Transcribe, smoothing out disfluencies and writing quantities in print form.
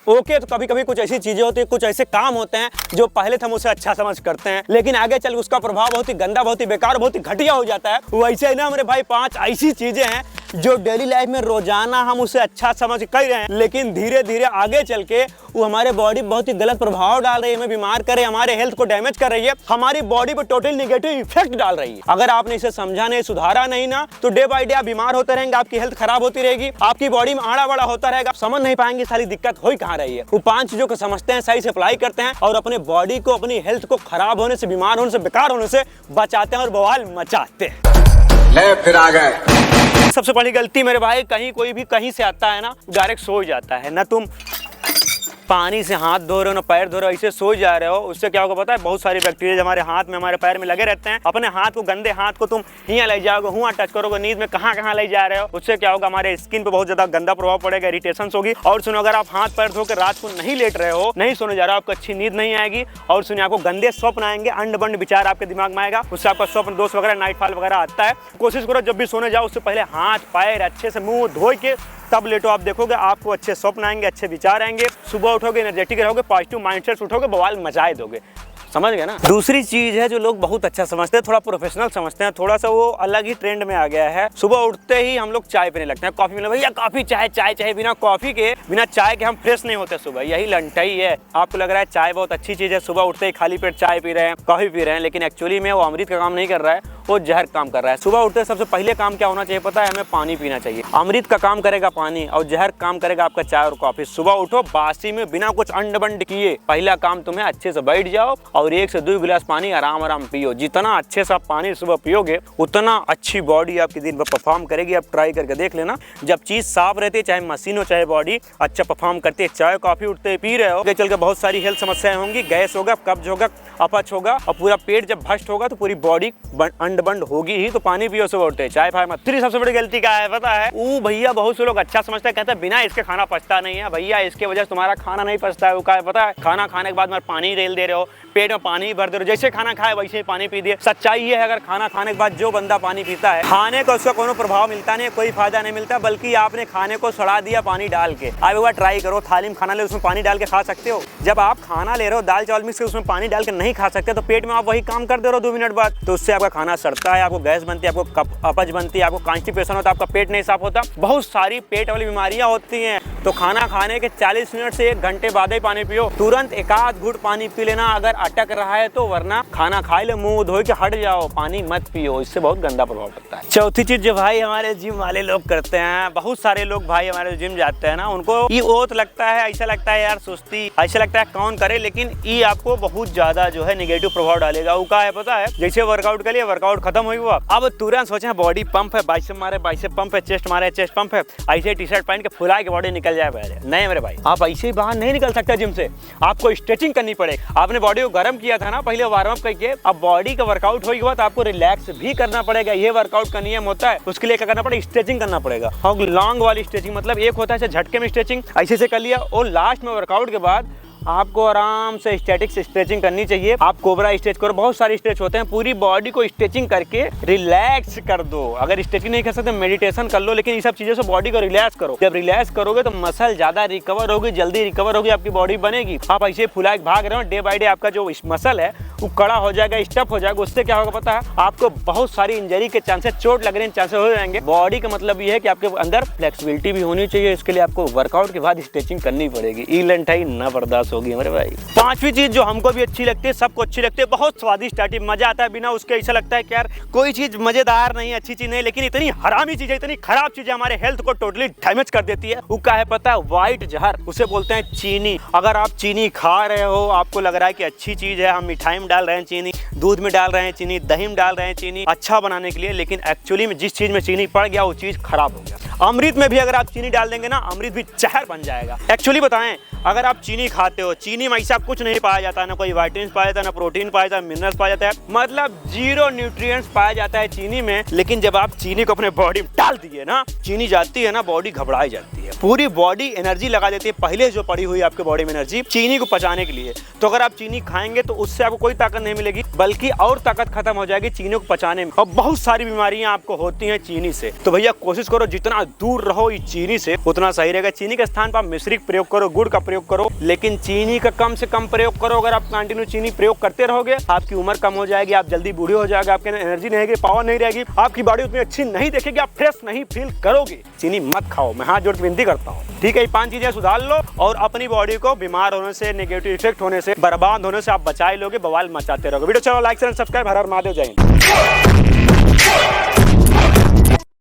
Okay, तो कभी कभी कुछ ऐसी चीजें होती है, कुछ ऐसे काम होते हैं जो पहले तो हम उसे अच्छा समझ करते हैं, लेकिन आगे चल उसका प्रभाव बहुत ही गंदा, बहुत ही बेकार, बहुत ही घटिया हो जाता है। वैसे ही ना मेरे भाई 5 ऐसी चीजें हैं जो डेली लाइफ में रोजाना हम उसे अच्छा समझ कर रहे हैं, लेकिन धीरे धीरे आगे चल के वो हमारे बॉडी बहुत ही गलत प्रभाव डाल रही है, हमें बीमार कर रही है, हमारे हेल्थ को डैमेज कर रही है, हमारी बॉडी पर टोटल नेगेटिव इफेक्ट डाल रही है। अगर आपने इसे समझा नहीं, सुधारा नहीं ना, तो डे बाय डे आप बीमार होते रहेंगे, आपकी हेल्थ खराब होती रहेगी, आपकी बॉडी में आड़ा बड़ा होता रहेगा, समझ नहीं पाएंगे सारी दिक्कत हो ही कहाँ रही है। वो 5 चीजों को समझते हैं, सही से अप्लाई करते हैं और अपने बॉडी को, अपनी हेल्थ को खराब होने से, बीमार होने से, बेकार होने से बचाते हैं और बवाल मचाते हैं। ले फिर आ गए। सबसे बड़ी गलती मेरे भाई, कहीं कोई भी कहीं से आता है ना, डायरेक्ट सो जाता है ना। तुम पानी से हाथ धो रहे हो ना पैर धो रहे हो, ऐसे सो जा रहे हो, उससे क्या होगा पता है? बहुत सारी बैक्टीरिया हमारे हाथ में, हमारे पैर में लगे रहते हैं। अपने हाथ को, गंदे हाथ को तुम यहाँ ले जाओगे, हुआ टच करोगे, नींद में कहाँ कहाँ ले जा रहे हो, उससे क्या होगा? हमारे स्किन पे बहुत ज्यादा गंदा प्रभाव पड़ेगा, इरिटेशन होगी। और सुनो, अगर आप हाथ पैर धो के रात को नहीं लेट रहे हो, नहीं सोने जा रहे हो, आपको अच्छी नींद नहीं आएगी। और सुनिए, आपको गंदे स्वप्न आएंगे, अंड बंड विचार आपके दिमाग में आएगा, उससे आपका स्वप्न दोष वगैरह, नाइट फॉल वगैरह आता है। कोशिश करो जब भी सोने जाओ उससे पहले हाथ पैर अच्छे से मुंह धो के तब लेटो। आप देखोगे आपको अच्छे स्वप्न आएंगे, अच्छे विचार आएंगे, सुबह उठोगे एनर्जेटिक रहोगे, पॉजिटिव माइंडसेट उठोगे, बवाल मचाए दोगे। समझ गए ना? दूसरी चीज है जो लोग बहुत अच्छा समझते हैं, थोड़ा प्रोफेशनल समझते हैं, थोड़ा सा वो अलग ही ट्रेंड में आ गया है। सुबह उठते ही हम लोग चाय पीने लगते हैं, कॉफी मिले भैया कॉफी चाय, चाय चाय, बिना कॉफी के, बिना चाय के हम फ्रेश नहीं होते सुबह। यही लंटाई है। आपको लग रहा है चाय बहुत अच्छी चीज है, सुबह उठते ही खाली पेट चाय पी रहे हैं, कॉफी पी रहे हैं, लेकिन एक्चुअली में वो अमृत का काम नहीं कर रहा है, वो जहर काम कर रहा है। सुबह उठते सबसे पहले काम क्या होना चाहिए पता है? हमें पानी पीना चाहिए। अमृत का काम करेगा पानी और जहर काम करेगा आपका चाय और कॉफी। सुबह उठो बासी में, बिना कुछ अंड बंड किए, पहला काम तुम्हें अच्छे से बैठ जाओ और 1 से 2 गिलास पानी आराम आराम पियो। जितना अच्छे से आप पानी सुबह पियोगे उतना अच्छी बॉडी आपकी दिन भर परफॉर्म करेगी। आप ट्राई करके देख लेना, जब चीज साफ रहती है, चाहे मशीन हो चाहे बॉडी, अच्छा परफॉर्म करती है। चाय कॉफी उठते ही पी रहे हो, चल के बहुत सारी हेल्थ समस्याएं होंगी, गैस होगा, कब्ज होगा, अपच होगा और पूरा पेट जब भ्रष्ट होगा तो पूरी बॉडी अंड बंड होगी ही। तो पानी पियो सुबह उठते, चाय फाय मत। तीसरी सबसे बड़ी गलती क्या है पता है? वो भैया बहुत से लोग अच्छा समझते हैं, कहते हैं बिना इसके खाना पचता नहीं है। भैया इसके वजह से तुम्हारा खाना नहीं पचता है। वो क्या है पता है? खाना खाने के बाद में पानी रेल दे रहे हो, पेट में पानी भर दे रहे हो, जैसे खाना खाए वैसे ही पानी पी दिए। सच्चाई ये है, अगर खाना खाने के बाद जो बंदा पानी पीता है, खाने को उसका कोई प्रभाव मिलता नहीं, कोई फायदा नहीं मिलता, बल्कि आपने खाने को सड़ा दिया पानी डाल के। आप एक बार ट्राई करो, थाली में खाना ले, उसमें पानी डाल के खा सकते हो। जब आप खाना ले रहे हो दाल चावल मिक्स, उसमें पानी डाल के नहीं खा सकते, तो पेट में आप वही काम कर दे रहे हो 2 मिनट बाद, तो उससे आपका खाना सड़ता है, आपको गैस बनती है, आपको अपच बनती है, आपको कॉन्स्टिपेशन होता है, आपका पेट नहीं साफ होता, बहुत सारी पेट वाली बीमारियां होती हैं। तो खाना खाने के 40 मिनट से 1 घंटे बाद ही पानी पियो। तुरंत 1 आध घूंट पानी पी लेना अगर अटक रहा है तो, वरना खाना खा ले, मुंह धो के हट जाओ, पानी मत पियो, इससे बहुत गंदा प्रभाव पड़ता है। चौथी चीज जो भाई हमारे जिम वाले लोग करते हैं, बहुत सारे लोग भाई हमारे जिम जाते हैं ना, उनको ये ओत लगता है, ऐसा लगता है यार सुस्ती, ऐसा लगता है कौन करे, लेकिन ये आपको बहुत ज्यादा जो है नेगेटिव प्रभाव डालेगा। वो क्या है पता है? जैसे वर्कआउट कर लिया, वर्कआउट खत्म हुई हुआ, अब तुरंत सोचे बॉडी पंप है, बाइसेप मारे बाइसेप पंप है, चेस्ट मारे चेस्ट पंप है, ऐसे टी-शर्ट पहन के फुला के बॉडी निकल जाए पहले। नहीं मेरे भाई, आप ऐसे ही बाहर नहीं निकल सकते जिम से, आपको स्ट्रेचिंग करनी पड़ेगी। आपने बॉडी को गर्म किया था ना पहले वार्म अप करके, अब बॉडी का वर्कआउट होगी बाद आपको रिलैक्स भी करना पड़ेगा। ये वर्कआउट का नियम होता है, उसके लिए क्या करना पड़ेगा? स्ट्रेचिंग करना पड़ेगा। और लॉन्ग वाली स्ट्रेचिंग मतलब एक होता है झटके में स्ट्रेचिंग, ऐसे से कर लिया, और लास्ट में वर्कआउट के बाद आपको आराम से स्टैटिक स्ट्रेचिंग करनी चाहिए। आप कोबरा स्ट्रेच करो, बहुत सारे स्ट्रेच होते हैं, पूरी बॉडी को स्ट्रेचिंग करके रिलैक्स कर दो। अगर स्ट्रेचिंग नहीं कर सकते मेडिटेशन कर लो, लेकिन ये सब चीजों से बॉडी को रिलैक्स करो। जब रिलैक्स करोगे तो मसल ज्यादा रिकवर होगी, जल्दी रिकवर होगी, आपकी बॉडी बनेगी। आप ऐसे फुला के भाग रहे हो, डे बाय डे आपका जो मसल है वो कड़ा हो जाएगा, स्टफ हो जाएगा। उससे क्या होगा पता है? आपको बहुत सारी इंजरी के चांसेस, चोट लगने के चांसेस हो जाएंगे। बॉडी का मतलब ये है कि आपके अंदर फ्लेक्सिबिलिटी भी होनी चाहिए, इसके लिए आपको वर्कआउट के बाद स्ट्रेचिंग करनी पड़ेगी। ई लंटाई ना बर्दाश्त होगी हमारे भाई। 5वीं चीज जो हमको भी अच्छी लगती है, सबको अच्छी लगती है, बहुत स्वादिष्ट आती है, मजा आता है, बिना उसके ऐसा लगता है कि यार कोई चीज मजेदार नहीं, अच्छी चीज नहीं, लेकिन इतनी हरामी चीज है, इतनी खराब चीज है, हमारे हेल्थ को टोटली डैमेज कर देती है। वो क्या है पता है? व्हाइट जहर, उसे बोलते हैं चीनी। अगर आप चीनी खा रहे हो, आपको लग रहा है कि अच्छी चीज है, हम मिठाई में डाल रहे हैं चीनी, दूध में डाल रहे हैं चीनी, दही में डाल रहे हैं चीनी अच्छा बनाने के लिए, लेकिन एक्चुअली में जिस चीज में चीनी पड़ गया वो चीज खराब हो गया। अमृत में भी अगर आप चीनी डाल देंगे ना, अमृत भी जहर बन जाएगा। एक्चुअली बताएं, अगर आप चीनी खाते हो, चीनी में ऐसा कुछ नहीं पाया जाता, ना कोई विटामिन पाया जाता है, ना प्रोटीन पाया जाता है, मिनरल्स पाया जाता है, मतलब 0 न्यूट्रिएंट्स पाया जाता है चीनी में। लेकिन जब आप चीनी को अपने बॉडी में डाल दिए ना, चीनी जाती है ना, बॉडी घबराई जाती है। है। पूरी बॉडी एनर्जी लगा देती है, पहले जो पड़ी हुई आपके बॉडी में एनर्जी चीनी को पचाने के लिए। तो अगर आप चीनी खाएंगे तो उससे आपको कोई ताकत नहीं मिलेगी, बल्कि और ताकत खत्म हो जाएगी चीनी को पचाने में। और बहुत सारी बीमारियां आपको होती हैं चीनी से। तो भैया कोशिश करो जितना दूर रहो इस चीनी से उतना सही रहेगा। चीनी के स्थान पर आप मिश्री का प्रयोग करो, गुड़ का प्रयोग करो, लेकिन चीनी का कम से कम प्रयोग करो। अगर आप कंटिन्यू चीनी प्रयोग करते रहोगे आपकी उम्र कम हो जाएगी, आप जल्दी बूढ़े हो जाएगा, आपके एनर्जी नहीं रहेगी, पावर नहीं रहेगी, आपकी बॉडी उतनी अच्छी नहीं देखेगी, आप फ्रेश नहीं फील करोगे। चीनी मत खाओ, मैं हाथ जोड़ के विनती करता हूँ। ठीक है, ये 5 चीजें सुधार लो और अपनी बॉडी को बीमार होने से, नेगेटिव इफेक्ट होने से, बर्बाद होने से आप बचाए लोगे, बवाल मचाते रहोगे। वीडियो चलो लाइक, शेयर, सब्सक्राइब। हर हर महादेव, जय हिंद।